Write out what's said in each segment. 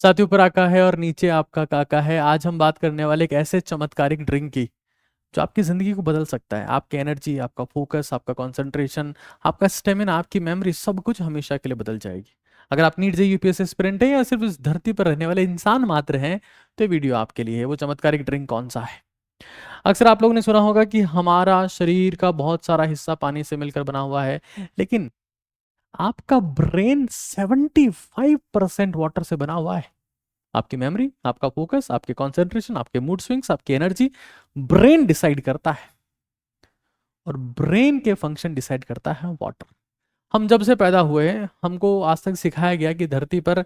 साथ ही ऊपर आका है और नीचे आपका काका है। आज हम बात करने वाले एक ऐसे चमत्कारिक ड्रिंक की जो आपकी ज़िंदगी को बदल सकता है। आपकी एनर्जी, आपका फोकस, आपका कंसंट्रेशन, आपका स्टेमिना, आपकी मेमोरी, सब कुछ हमेशा के लिए बदल जाएगी। अगर आप नीट जेईई यूपीएससी एस्पिरेंट है या सिर्फ इस धरती पर रहने वाले इंसान मात्र हैं तो ये वीडियो आपके लिए है। वो चमत्कारिक ड्रिंक कौन सा है? अक्सर आप लोगों ने सुना होगा कि हमारा शरीर का बहुत सारा हिस्सा पानी से मिलकर बना हुआ है, लेकिन आपका ब्रेन 75% वाटर से बना हुआ है। आपकी मेमोरी, आपका फोकस, आपके कंसंट्रेशन, आपके मूड स्विंग्स, आपकी एनर्जी ब्रेन डिसाइड करता है। और ब्रेन के फंक्शन डिसाइड करता है वाटर। हम जब से पैदा हुए हमको आज तक सिखाया गया कि धरती पर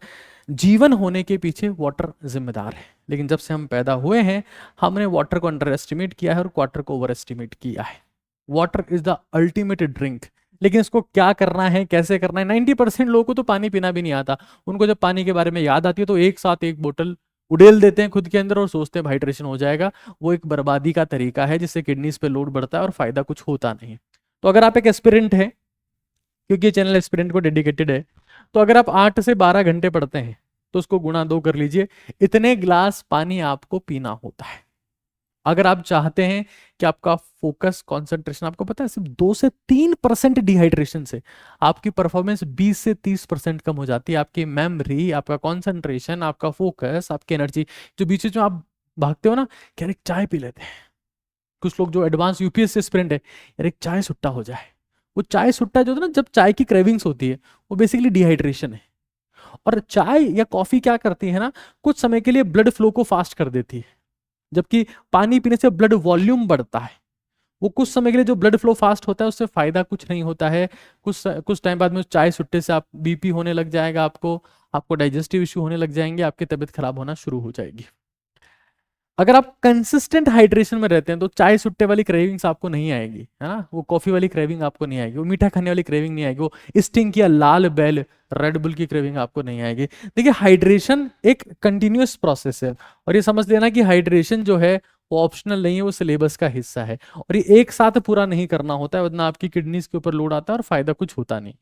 जीवन होने के पीछे वाटर जिम्मेदार है, लेकिन जब से हम पैदा हुए हैं हमने वाटर को अंडर एस्टिमेट किया है और वाटर को ओवर एस्टिमेट किया है। Water is the ultimate drink, लेकिन इसको क्या करना है, कैसे करना है? 90% लोगों को तो पानी पीना भी नहीं आता। उनको जब पानी के बारे में याद आती है तो एक साथ एक बोतल उड़ेल देते हैं खुद के अंदर और सोचते हैं हाइड्रेशन हो जाएगा। वो एक बर्बादी का तरीका है जिससे किडनीज पे लोड बढ़ता है और फायदा कुछ होता नहीं है। तो अगर आप एक एस्पिरेंट है, क्योंकि ये चैनल एस्पिरेंट को डेडिकेटेड है, तो अगर आप 8 से 12 घंटे पढ़ते हैं तो उसको गुणा 2 कर लीजिए, इतने ग्लास पानी आपको पीना होता है। अगर आप चाहते हैं कि आपका फोकस, कंसंट्रेशन, आपको पता है सिर्फ 2 से 3% डिहाइड्रेशन से आपकी परफॉर्मेंस 20 से 30% कम हो जाती है। आपकी मेमोरी, आपका कंसंट्रेशन, आपका फोकस, आपकी एनर्जी, जो बीच बीच में आप भागते हो ना कि यार एक चाय पी लेते हैं। कुछ लोग जो एडवांस यूपीएससी एस्पिरेंट है, यार एक चाय सुट्टा हो जाए। वो चाय सुट्टा जो होता है ना, जब चाय की क्रेविंग्स होती है, वो बेसिकली डिहाइड्रेशन है। और चाय या कॉफी क्या करती है ना, कुछ समय के लिए ब्लड फ्लो को फास्ट कर देती है, जबकि पानी पीने से ब्लड वॉल्यूम बढ़ता है। वो कुछ समय के लिए जो ब्लड फ्लो फास्ट होता है उससे फायदा कुछ नहीं होता है। कुछ टाइम बाद में चाय सुट्टे से आप बीपी होने लग जाएगा, आपको डाइजेस्टिव इश्यू होने लग जाएंगे, आपकी तबीयत खराब होना शुरू हो जाएगी। अगर आप कंसिस्टेंट हाइड्रेशन में रहते हैं तो चाय सुट्टे वाली क्रेविंग्स आपको नहीं आएगी, है ना। वो कॉफी वाली क्रेविंग आपको नहीं आएगी, वो मीठा खाने वाली क्रेविंग नहीं आएगी, वो स्टिंग या लाल बेल, रेड बुल की क्रेविंग आपको नहीं आएगी। देखिए, हाइड्रेशन एक कंटिन्यूअस प्रोसेस है और ये समझ लेना कि हाइड्रेशन जो है वो ऑप्शनल नहीं है, वो सिलेबस का हिस्सा है और ये एक साथ पूरा नहीं करना होता है, वरना आपकी किडनीज के ऊपर लोड आता है और फायदा कुछ होता नहीं।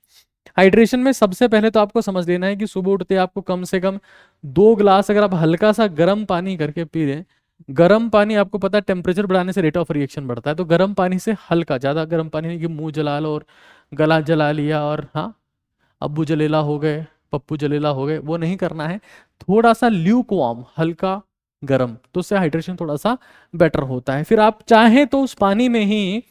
हाइड्रेशन में सबसे पहले तो आपको समझ लेना है कि सुबह उठते आपको कम से कम 2 ग्लास, अगर आप हल्का सा गर्म पानी करके पी लें। गर्म पानी आपको पता है टेम्परेचर बढ़ाने से रेट ऑफ रिएक्शन बढ़ता है, तो गर्म पानी से हल्का, ज्यादा गर्म पानी नहीं कि मुंह जला लो और गला जला लिया और हाँ अब्बू जलेला हो गए, पप्पू जलेला हो गए, वो नहीं करना है। थोड़ा सा ल्यूक वार्म, हल्का गर्म, तो उससे हाइड्रेशन थोड़ा सा बेटर होता है। फिर आप चाहें तो उस पानी में ही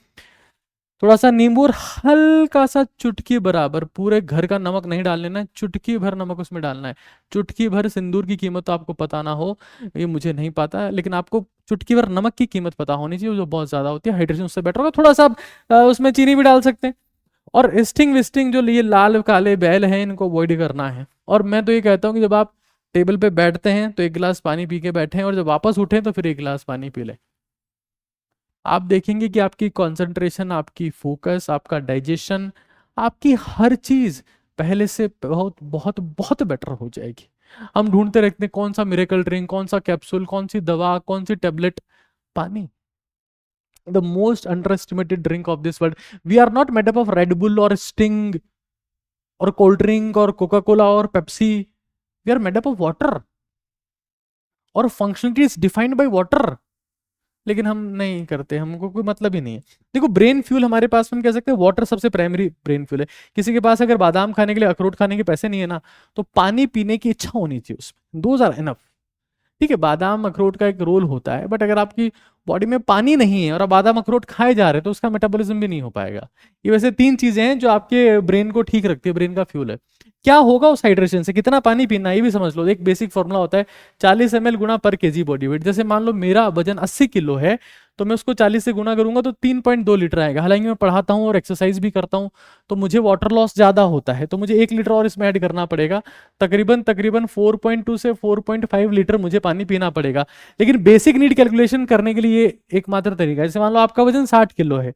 थोड़ा सा नींबू और हल्का सा चुटकी बराबर, पूरे घर का नमक नहीं डाल लेना है, चुटकी भर नमक उसमें डालना है। चुटकी भर सिंदूर की कीमत तो आपको पता ना हो, ये मुझे नहीं पता, लेकिन आपको चुटकी भर नमक की कीमत पता होनी चाहिए, जो बहुत ज्यादा होती है, हाइड्रेशन उससे बेटर होगा। थोड़ा सा आप उसमें चीनी भी डाल सकते हैं। और स्टिंग विस्टिंग जो ये लाल काले बैल हैं, इनको अवॉइड करना है। और मैं तो ये कहता हूँ कि जब आप टेबल पे बैठते हैं तो 1 गिलास पानी पी के बैठे और जब वापस उठें तो फिर 1 गिलास पानी पी लें। आप देखेंगे कि आपकी कंसंट्रेशन, आपकी फोकस, आपका डाइजेशन, आपकी हर चीज पहले से बहुत बहुत बहुत बेटर हो जाएगी। हम ढूंढते रहते हैं कौन सा मिरेकल ड्रिंक, कौन सा कैप्सूल, कौन सी दवा, कौन सी टेबलेट। पानी, the most underestimated drink of this world. We are not made up of Red Bull और स्टिंग और कोल्ड ड्रिंक और कोका कोला और Pepsi. We are made up of water और functionality is defined by water. लेकिन हम नहीं करते, हमको कोई मतलब ही नहीं है। देखो, ब्रेन फ्यूल हमारे पास में हम कह सकते हैं वाटर सबसे प्राइमरी ब्रेन फ्यूल है। किसी के पास अगर बादाम खाने के लिए, अखरोट खाने के पैसे नहीं है ना, तो पानी पीने की इच्छा होनी चाहिए उसमें। 2 आर एनफ। ठीक है, बादाम अखरोट का एक रोल होता है, बट अगर आपकी बॉडी में पानी नहीं है और आप बादाम अखरोट खाए जा रहे हैं तो उसका मेटाबॉलिज्म भी नहीं हो पाएगा। ये वैसे 3 चीजें हैं जो आपके ब्रेन को ठीक रखती है, ब्रेन का फ्यूल है। क्या होगा उस हाइड्रेशन से, कितना पानी पीना है ये भी समझ लो। एक बेसिक फॉर्मूला होता है 40 ml गुणा पर केजी बॉडी वेट। जैसे मान लो मेरा वजन 80 किलो है, तो मैं उसको 40 से गुणा करूंगा तो 3.2 लीटर आएगा। हालांकि मैं पढ़ाता हूँ और एक्सरसाइज भी करता हूँ तो मुझे वाटर लॉस ज्यादा होता है, तो मुझे 1 लीटर और इसमें ऐड करना पड़ेगा। तकरीबन तकरीबन 4.2 से 4.5 लीटर मुझे पानी पीना पड़ेगा। लेकिन बेसिक नीड कैलकुलेशन करने के लिए एकमात्र तरीका है, जैसे मान लो आपका वजन 60 किलो है,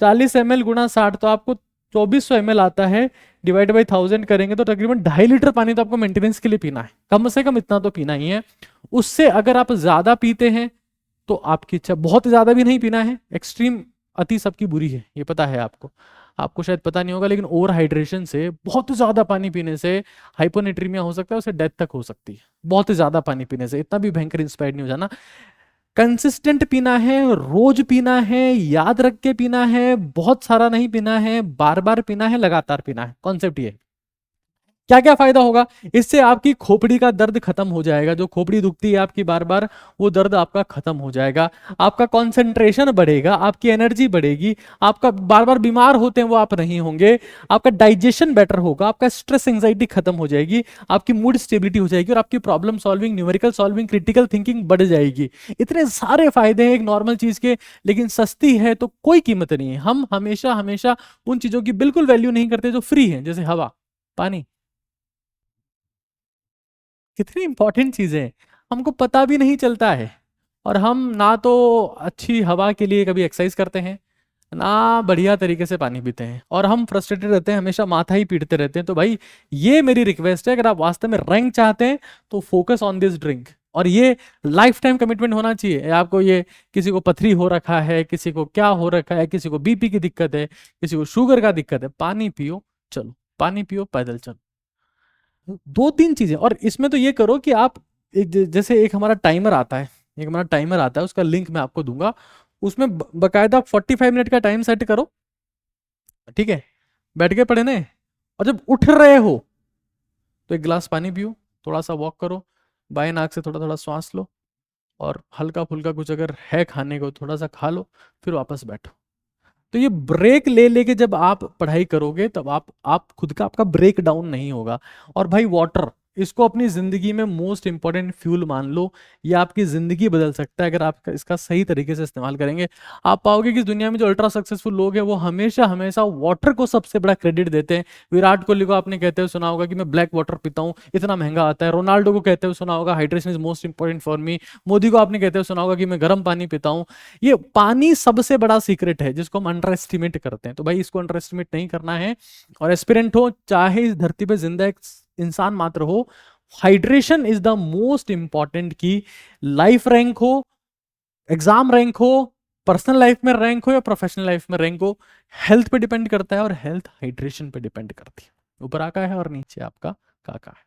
40 ml गुणा 60 तो आपको 2400 ml आता है। डिवाइड बाई 1000 करेंगे तो तकरीबन 2.5 लीटर पानी तो आपको मेंटेनेंस के लिए पीना है, कम से कम इतना तो पीना ही है। उससे अगर आप ज्यादा पीते हैं तो आपकी इच्छा, बहुत ज्यादा भी नहीं पीना है, एक्सट्रीम अति सबकी बुरी है, ये पता है आपको। आपको शायद पता नहीं होगा, लेकिन ओवर हाइड्रेशन से, बहुत ज्यादा पानी पीने से हाइपोनेट्रीमिया हो सकता है, उसे डेथ तक हो सकती है। बहुत ज्यादा पानी पीने से, इतना भी भयंकर इंस्पायर्ड नहीं हो जाना। कंसिस्टेंट पीना है, रोज पीना है, याद रख के पीना है, बहुत सारा नहीं पीना है, बार बार पीना है, लगातार पीना है। कॉन्सेप्ट ये। क्या क्या फायदा होगा इससे? आपकी खोपड़ी का दर्द खत्म हो जाएगा, जो खोपड़ी दुखती है आपकी बार बार, वो दर्द आपका खत्म हो जाएगा। आपका कंसंट्रेशन बढ़ेगा, आपकी एनर्जी बढ़ेगी, आपका बार बार बीमार होते हैं वो आप नहीं होंगे, आपका डाइजेशन बेटर होगा, आपका स्ट्रेस एंजाइटी खत्म हो जाएगी, आपकी मूड स्टेबिलिटी हो जाएगी, और आपकी problem solving, numerical solving, critical thinking बढ़ जाएगी। इतने सारे फायदे हैं एक नॉर्मल चीज के, लेकिन सस्ती है तो कोई कीमत नहीं है। हम हमेशा हमेशा उन चीजों की बिल्कुल वैल्यू नहीं करते जो फ्री है, जैसे हवा, पानी। कितनी इंपॉर्टेंट चीजें हैं, हमको पता भी नहीं चलता है। और हम ना तो अच्छी हवा के लिए कभी एक्सरसाइज करते हैं, ना बढ़िया तरीके से पानी पीते हैं, और हम फ्रस्ट्रेटेड रहते हैं, हमेशा माथा ही पीटते रहते हैं। तो भाई ये मेरी रिक्वेस्ट है, अगर आप वास्तव में रैंक चाहते हैं तो फोकस ऑन दिस ड्रिंक। और ये लाइफ टाइम कमिटमेंट होना चाहिए आपको। ये किसी को पथरी हो रखा है, किसी को क्या हो रखा है, किसी को बीपी की दिक्कत है, किसी को शुगर का दिक्कत है, पानी पियो, चलो पानी पियो, पैदल चलो। दो तीन चीजें। और इसमें तो ये करो कि आप जैसे एक हमारा टाइमर आता है, एक हमारा टाइमर आता है, उसका लिंक मैं आपको दूंगा। उसमें बकायदा 45 मिनट का टाइम सेट करो, ठीक है, बैठ के पढ़े ने। और जब उठ रहे हो तो एक गिलास पानी पियो, थोड़ा सा वॉक करो, बाएं नाक से थोड़ा थोड़ा श्वास लो, और हल्का फुल्का कुछ अगर है खाने को थोड़ा सा खा लो, फिर वापस बैठो। तो ये ब्रेक ले लेके जब आप पढ़ाई करोगे, तब आप खुद का, आपका ब्रेक डाउन नहीं होगा। और भाई वाटर, इसको अपनी जिंदगी में मोस्ट इंपॉर्टेंट फ्यूल मान लो। ये आपकी जिंदगी बदल सकता है अगर आप इसका सही तरीके से इस्तेमाल करेंगे। आप पाओगे कि इस दुनिया में जो अल्ट्रा सक्सेसफुल लोग हैं वो हमेशा हमेशा वाटर को सबसे बड़ा क्रेडिट देते हैं। विराट कोहली को आपने कहते हुए सुना होगा कि मैं ब्लैक वाटर पीता हूँ, इतना महंगा आता है। रोनाल्डो को कहते हुए सुना होगा, hydration is most important for me. Modi को आपने कहते हुए सुना होगा कि मैं गर्म पानी पीता हूँ। ये पानी सबसे बड़ा सीक्रेट है जिसको हम अंडर एस्टिमेट करते हैं। तो भाई इसको अंडर एस्टिमेट नहीं करना है। और एस्पिरेंट हो चाहे इस धरती पे जिंदा एक इंसान मात्र हो, hydration is the most important की। लाइफ रैंक हो, एग्जाम रैंक हो, पर्सनल लाइफ में रैंक हो या प्रोफेशनल लाइफ में रैंक हो, हेल्थ पे डिपेंड करता है, और हेल्थ हाइड्रेशन पे डिपेंड करती है। ऊपर आका है और नीचे आपका काका है।